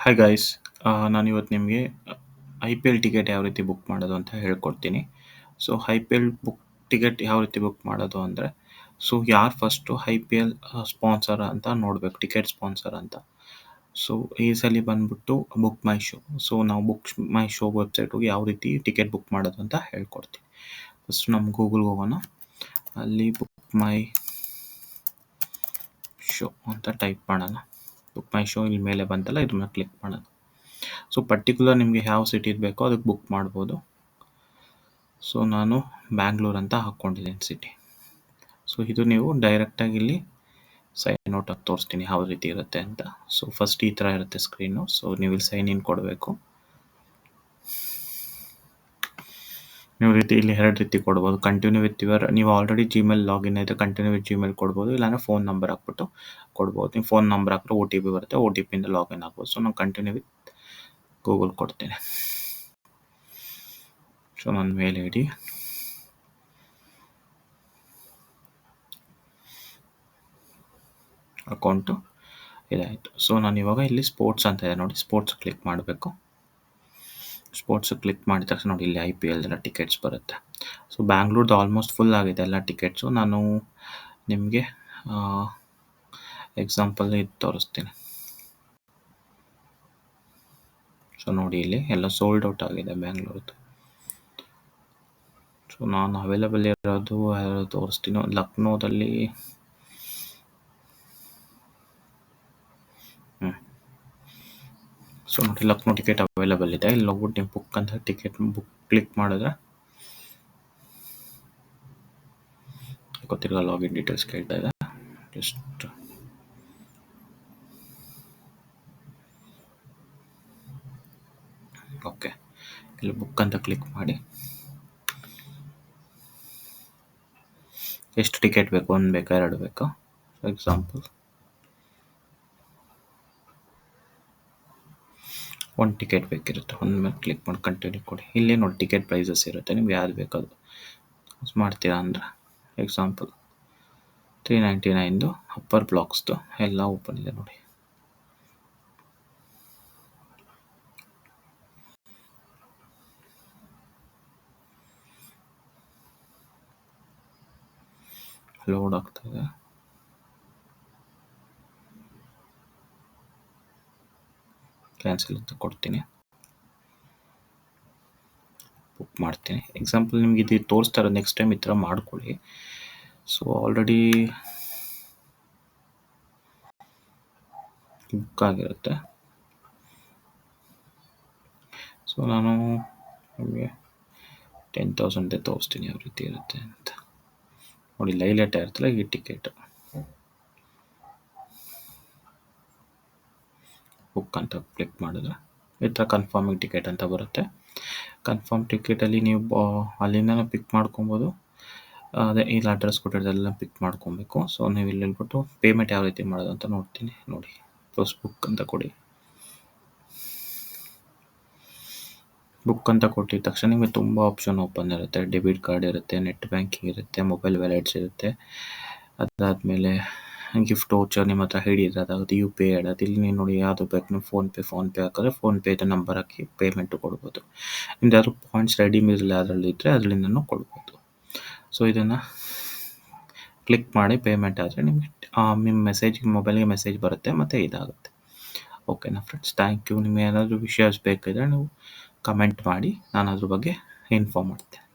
Hi guys, ನಾನಿವತ್ತು ನಿಮಗೆ I P L ticket ಯಾವ ರೀತಿ ಬುಕ್ ಮಾಡೋದು ಅಂತ ಹೇಳ್ಕೊಡ್ತೀನಿ. So I P L ticket ಯಾವ ರೀತಿ ಬುಕ್ ಮಾಡೋದು ಅಂದರೆ, ಸೊ ಯಾರು first I P L sponsor ಅಂತ ನೋಡಬೇಕು, ಟಿಕೆಟ್ ಸ್ಪಾನ್ಸರ್ ಅಂತ. ಸೊ ಈ ಸಲ ಬಂದ್ಬಿಟ್ಟು ಬುಕ್ ಮೈ ಶೋ. ಸೊ ನಾವು ಬುಕ್ ಮೈ ಶೋ ವೆಬ್ಸೈಟ್ ಹೋಗಿ ಯಾವ ರೀತಿ ಟಿಕೆಟ್ ಬುಕ್ ಮಾಡೋದು ಅಂತ ಹೇಳ್ಕೊಡ್ತೀನಿ. ಫಸ್ಟ್ ನಮ್ಮ ಗೂಗಲ್ಗೆ ಹೋಗೋಣ. ಅಲ್ಲಿ ಬುಕ್ ಮೈ ಶೋ ಅಂತ ಟೈಪ್ ಮಾಡೋಣ. ಬುಕ್ ಮೈ ಶೋ ಇಲ್ಲಿ ಮೇಲೆ ಬಂತಲ್ಲ, ಇದನ್ನ ಕ್ಲಿಕ್ ಮಾಡೋಣ. ಸೊ ಪರ್ಟಿಕ್ಯುಲರ್ ನಿಮಗೆ ಯಾವ ಸಿಟಿ ಬೇಕೋ ಅದಕ್ಕೆ ಬುಕ್ ಮಾಡ್ಬೋದು. ಸೊ ನಾನು ಬ್ಯಾಂಗ್ಳೂರ್ ಅಂತ ಹಾಕ್ಕೊಂಡಿದ್ದೀನಿ ಸಿಟಿ. ಸೊ ಇದು ನೀವು ಡೈರೆಕ್ಟಾಗಿ ಇಲ್ಲಿ ಸೈನ್ ಔಟ್ ಆಗಿ ತೋರಿಸ್ತೀನಿ ಯಾವ ರೀತಿ ಇರುತ್ತೆ ಅಂತ. ಸೊ ಫಸ್ಟ್ ಈ ಥರ ಇರುತ್ತೆ ಸ್ಕ್ರೀನು. ಸೊ ನೀವು ಇಲ್ಲಿ ಸೈನ್ ಇನ್ ಕೊಡಬೇಕು. ನೀವು ಇಲ್ಲಿ ಎರಡು ರೀತಿ ಕೊಡ್ಬೋದು. ಕಂಟಿನ್ಯೂ ವಿತ್ ಯುವರ್, ನೀವು ಆಲ್ರೆಡಿ ಜಿಮೇಲ್ ಲಾಗಿನ್ ಇದೆ, ಕಂಟಿನ್ಯೂ ವಿತ್ ಜಿಮೇಲ್ ಕೊಡ್ಬೋದು. ಇಲ್ಲಾಂದರೆ ಫೋನ್ ನಂಬರ್ ಹಾಕ್ಬಿಟ್ಟು ಕೊಡ್ಬೋದು. ನೀವು ಫೋನ್ ನಂಬರ್ ಹಾಕಿದ್ರೆ ಒ ಟಿ ಪಿ ಬರುತ್ತೆ, ಒ ಟಿ ಪಿಯಿಂದ ಲಾಗಿನ್ ಆಗ್ಬೋದು. ಸೊ ನಾನು ಕಂಟಿನ್ಯೂ ವಿತ್ ಗೂಗಲ್ ಕೊಡ್ತೀನಿ. ಸೊ ನನ್ನ ಮೇಲ್ ಐ ಡಿ, ಅಕೌಂಟು ಇದಾಯಿತು. ಸೊ ನಾನು ಇವಾಗ ಇಲ್ಲಿ ಸ್ಪೋರ್ಟ್ಸ್ ಅಂತ ಇದೆ ನೋಡಿ, ಸ್ಪೋರ್ಟ್ಸ್ ಕ್ಲಿಕ್ ಮಾಡಬೇಕು. ಸ್ಪೋರ್ಟ್ಸ್ ಕ್ಲಿಕ್ ಮಾಡಿದ ತಕ್ಷಣ ನೋಡಿ ಇಲ್ಲಿ ಐ ಪಿ ಎಲ್ದೆಲ್ಲ ಟಿಕೆಟ್ಸ್ ಬರುತ್ತೆ. ಸೊ ಬ್ಯಾಂಗ್ಳೂರ್ದು ಆಲ್ಮೋಸ್ಟ್ ಫುಲ್ ಆಗಿದೆ ಎಲ್ಲ ಟಿಕೆಟ್ಸು. ನಾನು ನಿಮಗೆ ಎಕ್ಸಾಂಪಲ್ ಇದು ತೋರಿಸ್ತೀನಿ. ಸೊ ನೋಡಿ ಇಲ್ಲಿ ಎಲ್ಲ ಸೋಲ್ಡ್ ಔಟ್ ಆಗಿದೆ ಬ್ಯಾಂಗ್ಳೂರ್ದು. ಸೊ ನಾನು ಅವೈಲೇಬಲ್ ಇರೋದು ತೋರಿಸ್ತೀನಿ. ಲಕ್ನೋದಲ್ಲಿ ಸೊ ನೋಡಿ ಲಕ್ನೋ ಟಿಕೆಟ್ ಅವೈಲೇಬಲ್ ಇದೆ. ಇಲ್ಲಿ ಹೋಗ್ಬಿಟ್ಟು ನೀವು ಬುಕ್ ಅಂತ ಟಿಕೆಟ್ ಬುಕ್ ಕ್ಲಿಕ್ ಮಾಡಿದ್ರೆ ಗೊತ್ತಿರೋ ಲಾಗಿನ್ ಡೀಟೇಲ್ಸ್ ಕೇಳ್ತಾ ಇದೆ. ಜಸ್ಟ್ ಓಕೆ, ಇಲ್ಲಿ ಬುಕ್ ಅಂತ ಕ್ಲಿಕ್ ಮಾಡಿ. ಎಷ್ಟು ಟಿಕೆಟ್ ಬೇಕು, ಒಂದು ಬೇಕಾ ಎರಡು ಬೇಕಾ? ಫಾರ್ ಎಕ್ಸಾಂಪಲ್ ಒಂದು ಟಿಕೆಟ್ ಬೇಕಿರುತ್ತೆ. ಒಂದು ಮೇಲೆ ಕ್ಲಿಕ್ ಮಾಡಿ ಕಂಟಿನ್ಯೂ ಕೊಡಿ. ಇಲ್ಲೇ ನೋಡಿ ಟಿಕೆಟ್ ಪ್ರೈಸಸ್ ಇರುತ್ತೆ, ನಿಮ್ಗೆ ಯಾವ್ದು ಬೇಕದು ಮಾಡ್ತೀರಾ ಅಂದರೆ. ಎಕ್ಸಾಂಪಲ್ 399 ಅಪ್ಪರ್ ಬ್ಲಾಕ್ಸ್ದು ಎಲ್ಲ ಓಪನ್ ಇದೆ ನೋಡಿ. ಲೋಡ್ ಆಗ್ತಾ ಇದೆ. ಕ್ಯಾನ್ಸಲ್ ಅಂತ ಕೊಡ್ತೀನಿ, ಬುಕ್ ಮಾಡ್ತೀನಿ. ಎಕ್ಸಾಂಪಲ್ ನಿಮ್ಗೆ ಇದು ತೋರಿಸ್ತಾ ಇರೋದು, ನೆಕ್ಸ್ಟ್ ಟೈಮ್ ಈ ಥರ ಮಾಡ್ಕೊಳ್ಳಿ. ಸೊ ಆಲ್ರೆಡಿ ಬುಕ್ ಆಗಿರುತ್ತೆ. ಸೊ ನಾನು ನಿಮಗೆ 10,000 ತೋರಿಸ್ತೀನಿ ಯಾವ ರೀತಿ ಇರುತ್ತೆ ಅಂತ ನೋಡಿ. ಲೈಲೇಟ್ ಇರುತ್ತಲ್ಲ ಈ ಟಿಕೆಟ್ ಬುಕ್ ಅಂತ ಕ್ಲಿಕ್ ಮಾಡಿದ್ರೆ ಈ ಥರ ಕನ್ಫರ್ಮಿಂಗ್ ಟಿಕೆಟ್ ಅಂತ ಬರುತ್ತೆ. ಕನ್ಫರ್ಮ್ ಟಿಕೆಟಲ್ಲಿ ನೀವು ಅಲ್ಲಿಂದ ಪಿಕ್ ಮಾಡ್ಕೊಬೋದು. ಅದೇ ಇಲ್ಲಿ ಅಡ್ರೆಸ್ ಕೊಟ್ಟಿರೋದೆಲ್ಲ ಪಿಕ್ ಮಾಡ್ಕೊಬೇಕು. ಸೊ ನೀವು ಇಲ್ಲಿ ಹೇಳ್ಬಿಟ್ಟು ಪೇಮೆಂಟ್ ಯಾವ ರೀತಿ ಮಾಡೋದು ಅಂತ ನೋಡ್ತೀನಿ. ನೋಡಿ ಪ್ಲಸ್ ಬುಕ್ ಅಂತ ಕೊಡಿ. ಬುಕ್ ಅಂತ ಕೊಟ್ಟಿದ ತಕ್ಷಣ ನಿಮಗೆ ತುಂಬ ಆಪ್ಷನ್ ಓಪನ್ ಇರುತ್ತೆ. ಡೆಬಿಟ್ ಕಾರ್ಡ್ ಇರುತ್ತೆ, ನೆಟ್ ಬ್ಯಾಂಕಿಂಗ್ ಇರುತ್ತೆ, ಮೊಬೈಲ್ ವ್ಯಾಲೆಟ್ಸ್ ಇರುತ್ತೆ. ಅದಾದಮೇಲೆ ಗಿಫ್ಟ್ ವೋಚರ್ ನಿಮ್ಮ ಹತ್ರ ಹಿಡಿದ್ರೆ ಅದಾಗುತ್ತೆ, ಯು ಪಿ ಐ ಇಡೋದು. ಇಲ್ಲಿ ನೀವು ನೋಡಿ ಯಾವುದು ಬೇಕು, ನೀವು ಫೋನ್ಪೇ ಹಾಕಿದ್ರೆ ಫೋನ್ಪೇದು ನಂಬರ್ ಹಾಕಿ ಪೇಮೆಂಟು ಕೊಡ್ಬೋದು. ನಿಮ್ದು ಯಾವುದು ಪಾಯಿಂಟ್ಸ್ ರೆಡೀಮ್ ಇರಲಿಲ್ಲ ಅದರಲ್ಲಿ ಇದ್ದರೆ ಅದರಿಂದನೂ ಕೊಡ್ಬೋದು. ಸೊ ಇದನ್ನು ಕ್ಲಿಕ್ ಮಾಡಿ ಪೇಮೆಂಟ್ ಆದರೆ ನಿಮಗೆ ನಿಮ್ಮ ಮೊಬೈಲ್ಗೆ ಮೆಸೇಜ್ ಬರುತ್ತೆ ಮತ್ತು ಇದಾಗುತ್ತೆ. ಓಕೆನಾ ಫ್ರೆಂಡ್ಸ್, ಥ್ಯಾಂಕ್ ಯು. ನಿಮಗೆ ಏನಾದರೂ ವಿಷಯಸ್ ಬೇಕಿದ್ರೆ ನೀವು ಕಮೆಂಟ್ ಮಾಡಿ, ನಾನು ಅದ್ರ ಬಗ್ಗೆ ಇನ್ಫಾರ್ಮ್ ಮಾಡ್ತೇನೆ.